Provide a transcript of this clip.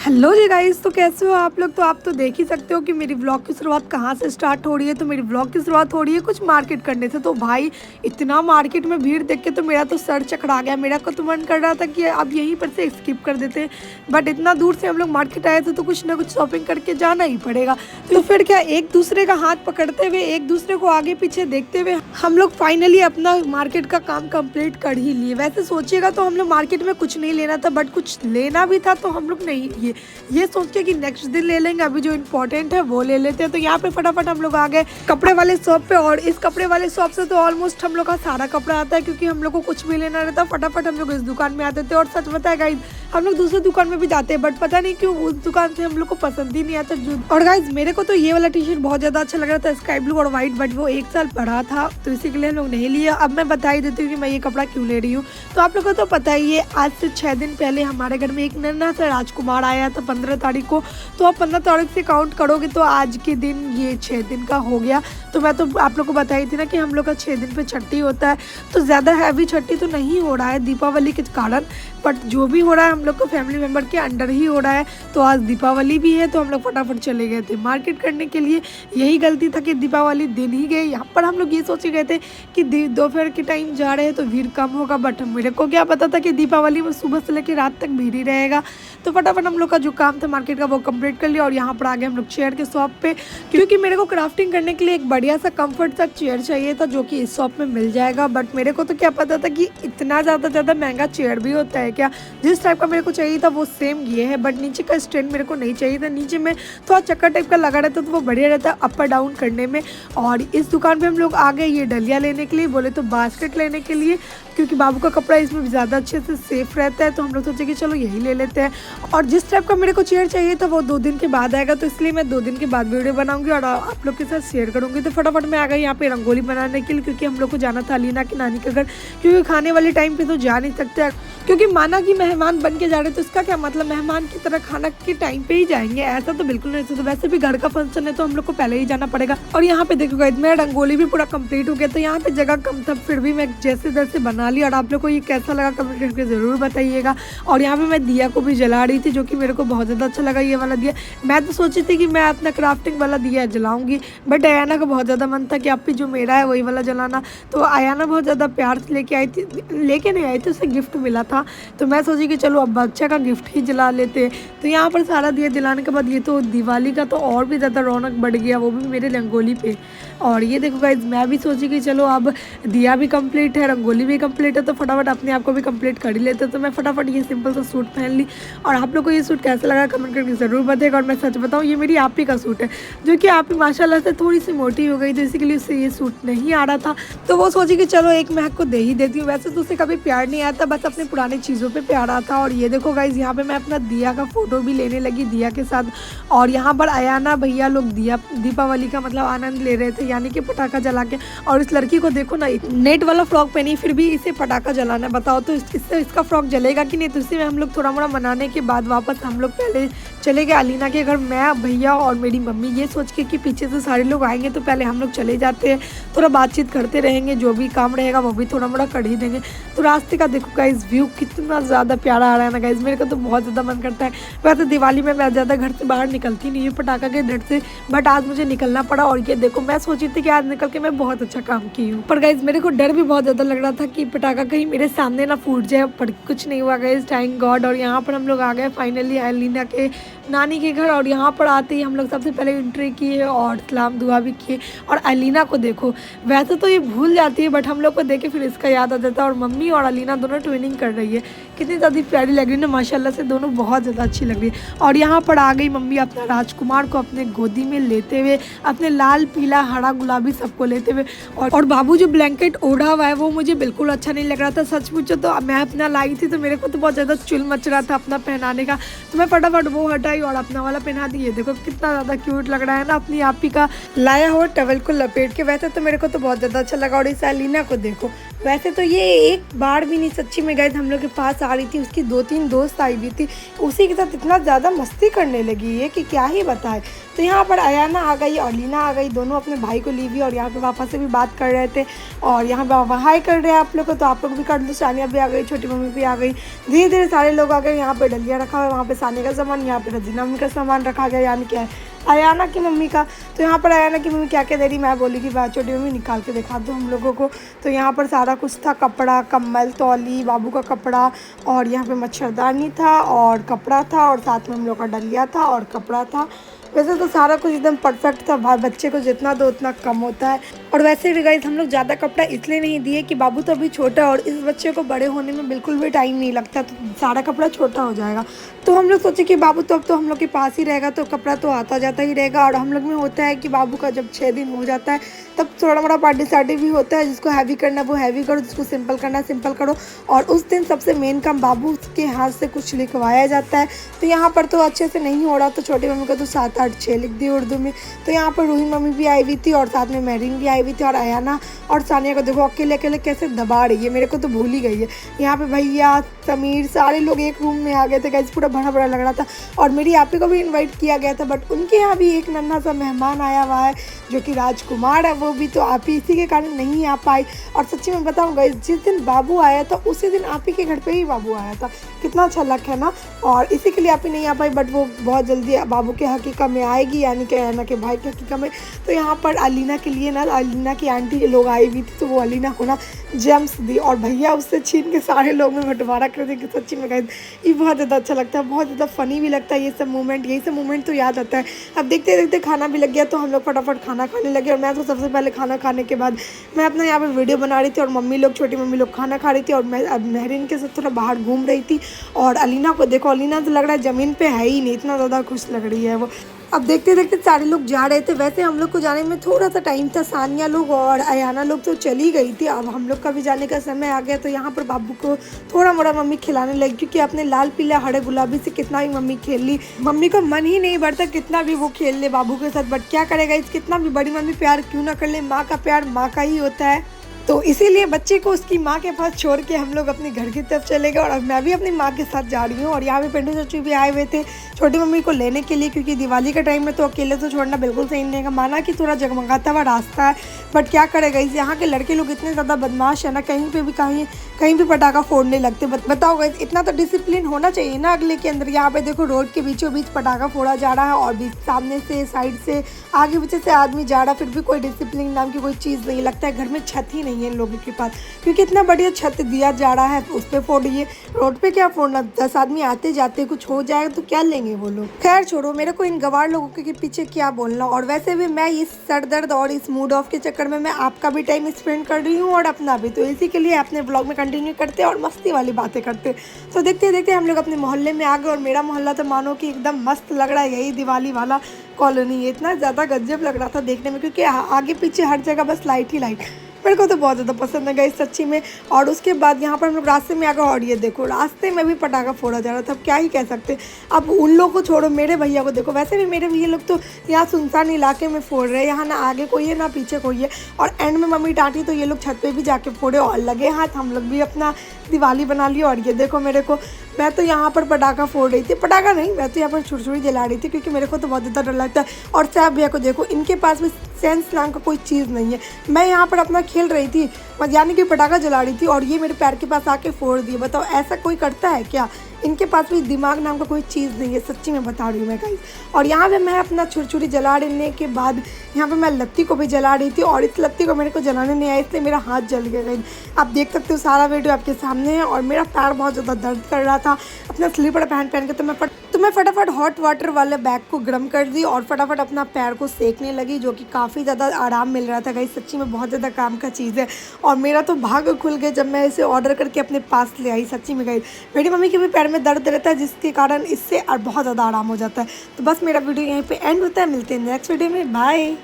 Hello जी guys, तो कैसे हो आप लोग। तो आप तो देख ही सकते हो कि मेरी व्लॉग की शुरुआत कहाँ से स्टार्ट हो रही है। तो मेरी व्लॉग की शुरुआत हो रही है कुछ मार्केट करने से। तो भाई इतना मार्केट में भीड़ देख के तो मेरा तो सर चकरा गया। मेरा को तो मन कर रहा था कि अब यहीं पर से स्किप कर देते हैं, बट इतना दूर से हम लोग मार्केट आए थे तो कुछ ना कुछ शॉपिंग करके जाना ही पड़ेगा। तो फिर क्या, एक दूसरे का हाथ पकड़ते हुए, एक दूसरे को आगे पीछे देखते हुए हम लोग फाइनली अपना मार्केट का काम कंप्लीट कर ही लिए। वैसे सोचिएगा तो हम लोग मार्केट में कुछ नहीं लेना था, बट कुछ लेना भी था तो हम लोग नहीं लिए। ये सोच के कि नेक्स्ट दिन ले लेंगे, अभी जो इम्पोर्टेंट है वो ले लेते हैं। तो यहाँ पे फटाफट हम लोग आ गए कपड़े वाले शॉप पे, और इस कपड़े वाले शॉप से तो ऑलमोस्ट हम लोग का सारा कपड़ा आता है, क्योंकि हम लोग को कुछ भी लेना रहता। फटाफट हम लोग इस दुकान में आते थे। और सच बताया गाइज, हम लोग दूसरी दुकान में भी जाते हैं, बट पता नहीं क्यों उस दुकान से हम लोग को पसंद ही नहीं आता। और गाइज मेरे को तो ये वाला टी शर्ट बहुत ज्यादा अच्छा लग रहा था, स्काई ब्लू और व्हाइट, बट वो 1 साल पड़ा था तो इसी के लिए हम लोग नहीं लिया। अब मैं बता ही देती हूँ कि मैं ये कपड़ा क्यों ले रही हूँ। तो आप लोग को तो पता ही है, आज से 6 दिन पहले हमारे घर में एक नन्हा सा राजकुमार आया था 15 तारीख को। तो आप 15 तारीख से काउंट करोगे तो आज के दिन ये 6 दिन का हो गया। तो मैं तो आप लोग को बताई थी ना कि हम लोग का 6 दिन पे छठी होता है। तो ज़्यादा हैवी छठी तो नहीं हो रहा है दीपावली के कारण, बट जो भी हो रहा है हम लोग को फैमिली मेम्बर के अंडर ही हो रहा है। तो आज दीपावली भी है तो हम लोग फटाफट चले गए थे मार्केट करने के लिए। यही गलती था कि दीपावली दिन ही गए। यहाँ पर हम लोग ये सोचे गए थे कि दोपहर के टाइम जा रहे हैं तो भीड़ कम होगा, बट मेरे को क्या पता था कि दीपावली में सुबह से लेकर रात तक भीड़ ही रहेगा। तो फटाफट हम लोग का जो काम था मार्केट का वो कंप्लीट कर लिया। और यहाँ पर आ गए हम लोग चेयर के शॉप पे, क्योंकि मेरे को क्राफ्टिंग करने के लिए एक बढ़िया सा कंफर्ट सा चेयर चाहिए था, जो कि इस शॉप में मिल जाएगा। बट मेरे को तो क्या पता था कि इतना ज़्यादा महंगा चेयर भी होता है क्या। जिस टाइप का मेरे को चाहिए था वो सेम ये है, बट नीचे का स्टैंड मेरे को नहीं चाहिए था। नीचे में थोड़ा चक्कर टाइप का लगा रहता तो वो बढ़िया रहता है अप और डाउन करने में। और इस दुकान पे हम लोग आ गए ये डलिया लेने के लिए, बोले तो बास्केट लेने के लिए, क्योंकि बाबू का कपड़ा इसमें ज़्यादा अच्छे से सेफ रहता है। तो हम लोग सोचे कि चलो यही ले लेते हैं। और जिस टाइप का मेरे को चेयर चाहिए था वो 2 दिन के बाद आएगा, तो इसलिए मैं 2 दिन के बाद वीडियो बनाऊंगी और आप लोग के साथ शेयर करूंगी। तो फटाफट मैं आ गई यहाँ पे रंगोली बनाने के लिए, क्योंकि हम लोग को जाना था अलीना की नानी के घर। क्योंकि खाने वाले टाइम पे तो जा नहीं सकते, क्योंकि माना कि मेहमान बन के जा रहे तो इसका क्या मतलब, मेहमान की तरह खाना के टाइम पे ही जाएंगे, ऐसा तो बिल्कुल नहीं। तो वैसे भी घर का फंक्शन है तो हम लोग को पहले ही जाना पड़ेगा। और यहाँ पे देखो गाइस, मेरा रंगोली भी पूरा कंप्लीट हो गया। तो यहाँ पे जगह कम था, फिर भी मैं जैसे तैसे बना ली। और आप लोग को ये कैसा लगा कमेंट करके ज़रूर बताइएगा। और यहाँ पे मैं दिया को भी जला रही थी, जो कि मेरे को बहुत ज़्यादा अच्छा लगा ये वाला दिया। मैं तो सोची थी कि मैं अपना क्राफ्टिंग वाला दिया जलाऊंगी, बट अयाना का बहुत ज़्यादा मन था कि आप भी जो मेरा है वही वाला जलाना। तो अयाना बहुत ज़्यादा प्यार से लेके आई थी, लेके नहीं आई थी, उसे गिफ्ट मिला था। तो मैं सोची कि चलो अब बच्चा का गिफ्ट ही जला लेते हैं। तो यहाँ पर सारा दिया जलाने के बाद ये तो दिवाली का तो और भी ज़्यादा रौनक बढ़ गया, वो भी मेरे रंगोली पे। और ये देखो गाइस, मैं भी सोची कि चलो अब दिया भी कंप्लीट है, रंगोली भी कंप्लीट है, तो फटाफट अपने आप को भी कंप्लीट कर ही लेते। तो मैं फटाफट ये सिंपल सा सूट पहन ली। और आप लोग को ये सूट कैसा लगा कमेंट करके ज़रूर बताइएगा। और मैं सच बताऊँ, ये मेरी आप ही का सूट है, जो कि आप ही माशाल्लाह से थोड़ी सी मोटी हो गई, तो इसी के लिए उससे ये सूट नहीं आ रहा था। तो वो सोची कि चलो एक महक को दे ही देती हूँ। वैसे तो उसे कभी प्यार नहीं आता, बस अपने पुरानी चीज़ों पर प्यार आता। और ये देखो गाइज, यहाँ पे मैं अपना दिया का फोटो भी लेने लगी दिया के साथ। और यहाँ पर अयाना भैया लोग दीपावली का मतलब आनंद ले रहे थे, यानी कि पटाखा जला के। और इस लड़की को देखो ना, नेट वाला फ्रॉक पहनी, फिर भी इसे पटाखा जलाना, बताओ तो इससे इसका फ्रॉक जलेगा कि नहीं। तो इसी में हम लोग थोड़ा मोड़ा मनाने के बाद वापस हम लोग पहले चले गए अलीना के घर, मैं भैया और मेरी मम्मी, ये सोच के कि पीछे से सारे लोग आएंगे तो पहले हम लोग चले जाते हैं, थोड़ा बातचीत करते रहेंगे, जो भी काम रहेगा वो भी थोड़ा मोड़ा कर ही देंगे। तो रास्ते का देखो गाइज व्यू कितना ज़्यादा प्यारा आ रहा है ना गाइज, मेरे को तो बहुत ज़्यादा मन करता है। वैसे दिवाली में मैं ज़्यादा घर से बाहर निकलती नहीं हूँ पटाखा के डर से, बट आज मुझे निकलना पड़ा। और ये देखो, मैं सोची थी कि आज निकल के मैं बहुत अच्छा काम की हूँ, पर गाइज मेरे को डर भी बहुत ज़्यादा लग रहा था कि पटाखा कहीं मेरे सामने ना फूट जाए, पर कुछ नहीं हुआ गाइज, थैंक गॉड। और यहाँ पर हम लोग आ गए फाइनली अलीना के नानी के घर। और यहाँ पर आते ही हम लोग सबसे पहले एंट्री किए और सलाम दुआ भी किए। और अलीना को देखो, वैसे तो ये भूल जाती है, बट हम लोग को देखे फिर इसका याद आ जाता है। और मम्मी और अलीना दोनों ट्विनिंग कर रही है, कितनी ज़्यादा प्यारी लग रही है ना, माशाल्लाह से दोनों बहुत ज़्यादा अच्छी लग रही है। और यहाँ पर आ गई मम्मी अपना राजकुमार को अपने गोदी में लेते हुए, अपने लाल पीला हरा गुलाबी सबको लेते हुए। और बाबू जो ब्लैंकेट ओढ़ा हुआ है वो मुझे बिल्कुल अच्छा नहीं लग रहा था, सच पूछो तो। मैं अपना लाई थी तो मेरे को तो बहुत ज़्यादा चुल मच रहा था अपना पहनाने का, तो मैं फटाफट वो हटाई और अपना वाला पहना दी। देखो कितना ज़्यादा क्यूट लग रहा है ना, अपनी आप ही का लाया हुआ टवल को लपेट के। वैसे तो मेरे को तो बहुत ज़्यादा अच्छा लगा। और इस अलीना को देखो, वैसे तो ये एक बार भी नहीं, सच्ची में गाइस हम लोग के पास आ रही थी, उसकी 2-3 दोस्त आई हुई थी, उसी के साथ इतना ज़्यादा मस्ती करने लगी है कि क्या ही बताएं। तो यहाँ पर अयाना आ गई और लीना आ गई, दोनों अपने भाई को ली हुई और यहाँ पे पापा से भी बात कर रहे थे और यहाँ पे पापा हाई कर रहे हैं आप लोग को, तो आप लोग भी कर लो। सानिया भी आ गई, छोटी मम्मी भी आ गई, धीरे धीरे सारे लोग आ गए। यहाँ पे डलिया रखा हुआ है, वहाँ पे सानिया का सामान, यहाँ पे रजीना मम्मी का सामान रखा गया, यानी क्या है अयाना की मम्मी का। तो यहाँ पर अयाना की मम्मी क्या क्या दे रही, मैं बोली कि बात छोटी मम्मी निकाल के दिखा दो हम लोगों को। तो यहाँ पर सारा कुछ था, कपड़ा, कम्बल, तौली, बाबू का कपड़ा और यहाँ पे मच्छरदानी था और कपड़ा था और साथ में हम लोग का डलिया था और कपड़ा था। वैसे तो सारा कुछ एकदम परफेक्ट था, बच्चे को जितना दो उतना कम होता है। और वैसे भी गाइस हम लोग ज़्यादा कपड़ा इसलिए नहीं दिए कि बाबू तो अभी छोटा है और इस बच्चे को बड़े होने में बिल्कुल भी टाइम नहीं लगता, तो सारा कपड़ा छोटा हो जाएगा। तो हम लोग सोचे कि बाबू तो अब तो हम लोग के पास ही रहेगा, तो कपड़ा तो आता जाता ही रहेगा। और हम लोग में होता है कि बाबू का जब 6 दिन हो जाता है तब थोड़ा मोड़ा पार्टी सार्टी भी होता है, जिसको हैवी करना है वो हैवी करो, जिसको सिंपल करना है सिंपल करो। और उस दिन सबसे मेन काम बाबू के हाथ से कुछ लिखवाया जाता है। तो यहाँ पर तो अच्छे से नहीं हो रहा, तो छोटी मम्मी को तो 7, 8, 6 लिख दी उर्दू में। तो यहाँ पर रूही मम्मी भी आई हुई थी और साथ में मेरीन भी आई हुई थी और अयाना और सानिया को देखो अकेले अकेले कैसे दबा रही है, मेरे को तो भूल ही गई है। यहाँ पे भैया, समीर, सारे लोग एक रूम में आ गए थे गाइस, पूरा भरा भरा लग रहा था। और मेरी आपी को भी इन्वाइट किया गया था, बट उनके यहाँ भी एक नन्हा सा मेहमान आया हुआ है जो कि राजकुमार है, वो भी तो आप ही इसी के कारण नहीं आ पाई। और सच्ची में बताऊँ गाइस, जिस दिन बाबू आया था उसी दिन आप ही के घर पे ही बाबू आया था, कितना अच्छा लक है ना। और इसी के लिए आप ही नहीं आ पाई, बट वो बहुत जल्दी बाबू के हकीका में आएगी, यानी कि अयाना के भाई के हकीका में। तो यहाँ पर अलीना के लिए ना, अलीना की आंटी लोग आई हुई थी, तो वो अलीना को ना जेम्स दी और भैया उससे छीन के सारे लोग में बंटवारा कर देंगे। सच्ची में गाइस ये बहुत ज़्यादा अच्छा लगता है, बहुत ज़्यादा फ़नी भी लगता है ये सब मोमेंट, यही सब मोमेंट तो याद आता है। अब देखते देखते खाना भी लग गया, तो हम लोग फटाफट खाना खाने लगे। और मैं तो सबसे पहले खाना खाने के बाद मैं अपना यहाँ पे वीडियो बना रही थी और मम्मी लोग, छोटी मम्मी लोग खाना खा रही थी और मैं अब मेहरीन के साथ थोड़ा बाहर घूम रही थी। और अलीना को देखो, अलीना तो लग रहा है ज़मीन पे है ही नहीं, इतना ज़्यादा खुश लग रही है वो। अब देखते देखते सारे लोग जा रहे थे। वैसे हम लोग को जाने में थोड़ा सा टाइम था, सानिया लोग और अयाना लोग तो चली गई थी, अब हम लोग का भी जाने का समय आ गया। तो यहाँ पर बाबू को थोड़ा मोड़ा मम्मी खिलाने लगी, क्योंकि अपने लाल पीला हरे गुलाबी से कितना भी मम्मी खेल ली, मम्मी को मन ही नहीं बढ़ता कितना भी वो खेल ले बाबू के साथ। बट क्या करेगा, इस कितना भी बड़ी मम्मी प्यार क्यों ना कर ले, माँ का प्यार माँ का ही होता है। तो इसीलिए बच्चे को उसकी माँ के पास छोड़ के हम लोग अपने घर की तरफ चले गए। और अब मैं भी अपनी माँ के साथ जा रही हूँ। और यहाँ पे पिंटू चाचू भी आए हुए थे छोटी मम्मी को लेने के लिए, क्योंकि दिवाली का टाइम में तो अकेले तो छोड़ना बिल्कुल सही नहीं है। माना कि थोड़ा जगमगाता हुआ रास्ता है, बट क्या करेगा, इस यहाँ के लड़के लोग इतने ज़्यादा बदमाश है ना, कहीं पे भी कहीं भी पटाखा फोड़ने लगते। बताओ गाइस, इतना तो डिसिप्लिन होना चाहिए ना अगले के अंदर। यहाँ पे देखो रोड के बीचों बीच पटाखा फोड़ा जा रहा है और बीच सामने से, साइड से, आगे पीछे से आदमी जा रहा, फिर भी कोई डिसिप्लिन नाम की कोई चीज़ नहीं। लगता है घर में छत ही नहीं है इन लोगों के पास, क्योंकि इतना बढ़िया छत दिया जा रहा है, उस पर फोड़िए, रोड पे क्या फोड़ना, 10 आदमी आते जाते कुछ हो जाएगा तो क्या लेंगे वो लोग। खैर छोड़ो, मेरे को इन गवार लोगों के पीछे क्या बोलना। और वैसे भी मैं इस सर दर्द और इस मूड ऑफ के चक्कर में मैं आपका भी टाइम स्पेंड कर रही हूँ और अपना भी, तो इसी के लिए अपने ब्लॉग में कंटिन्यू करते और मस्ती वाली बातें करते। तो देखते देखते हम लोग अपने मोहल्ले में आ गए और मेरा मोहल्ला तो मानो कि एकदम मस्त लग रहा है, यही दिवाली वाला कॉलोनी है। इतना ज़्यादा गजब लग रहा था देखने में, क्योंकि आगे पीछे हर जगह बस लाइट ही लाइट, मेरे को तो बहुत ज़्यादा पसंद है गाइस सच्ची में। और उसके बाद यहाँ पर हम लोग रास्ते में आ गए और ये देखो रास्ते में भी पटाखा फोड़ा जा रहा था। अब क्या ही कह सकते, अब उन लोगों को छोड़ो, मेरे भैया को देखो। वैसे भी मेरे भैया लोग तो यहाँ सुनसान इलाके में फोड़ रहे हैं, यहाँ ना आगे कोई है ना पीछे कोई है। और एंड में मम्मी डांटी तो ये लोग छत पे भी जाके फोड़े और लगे हाथ, हम लोग भी अपना दिवाली बना ली। और ये देखो मेरे को, मैं तो यहाँ पर पटाखा फोड़ रही थी, पटाखा नहीं, मैं तो यहाँ पर छुरछुरी जला रही थी, क्योंकि मेरे को तो बहुत ज़्यादा डर लगता है। और साहब भैया को देखो, इनके पास भी सेंस नाम का कोई चीज़ नहीं है। मैं यहाँ पर अपना खेल रही थी, यानी कि पटाखा जला रही थी और ये मेरे पैर के पास आके फोड़ दिए। बताओ ऐसा कोई करता है क्या? इनके पास भी दिमाग नाम का कोई चीज़ नहीं है, सच्ची में बता रही हूँ मैं गाइस। और यहाँ पे मैं अपना छुरछुरी जला देने के बाद यहाँ पे मैं लत्ती को भी जला रही थी, और इस लत्ती को मेरे को जलाने नहीं आया, इसलिए मेरा हाथ जल गया गाइस। आप देख सकते हो, सारा वीडियो आपके सामने है। और मेरा पैर बहुत ज़्यादा दर्द कर रहा था अपना स्लीपर पहन के, तो मैं फटाफट हॉट वाटर वाले बैग को गर्म कर दी और फटाफट अपना पैर को सेकने लगी, जो कि काफ़ी ज़्यादा आराम मिल रहा था गाइस। सच्ची में बहुत ज़्यादा काम का चीज़ है। और मेरा तो भाग खुल गया जब मैं इसे ऑर्डर करके अपने पास ले आई, सच्ची में गाइस। मेरी मम्मी के भी पैर में दर्द रहता है, जिसके कारण इससे बहुत ज़्यादा आराम हो जाता है। तो बस मेरा वीडियो यहीं पे एंड होता है, मिलते हैं नेक्स्ट वीडियो में, बाय।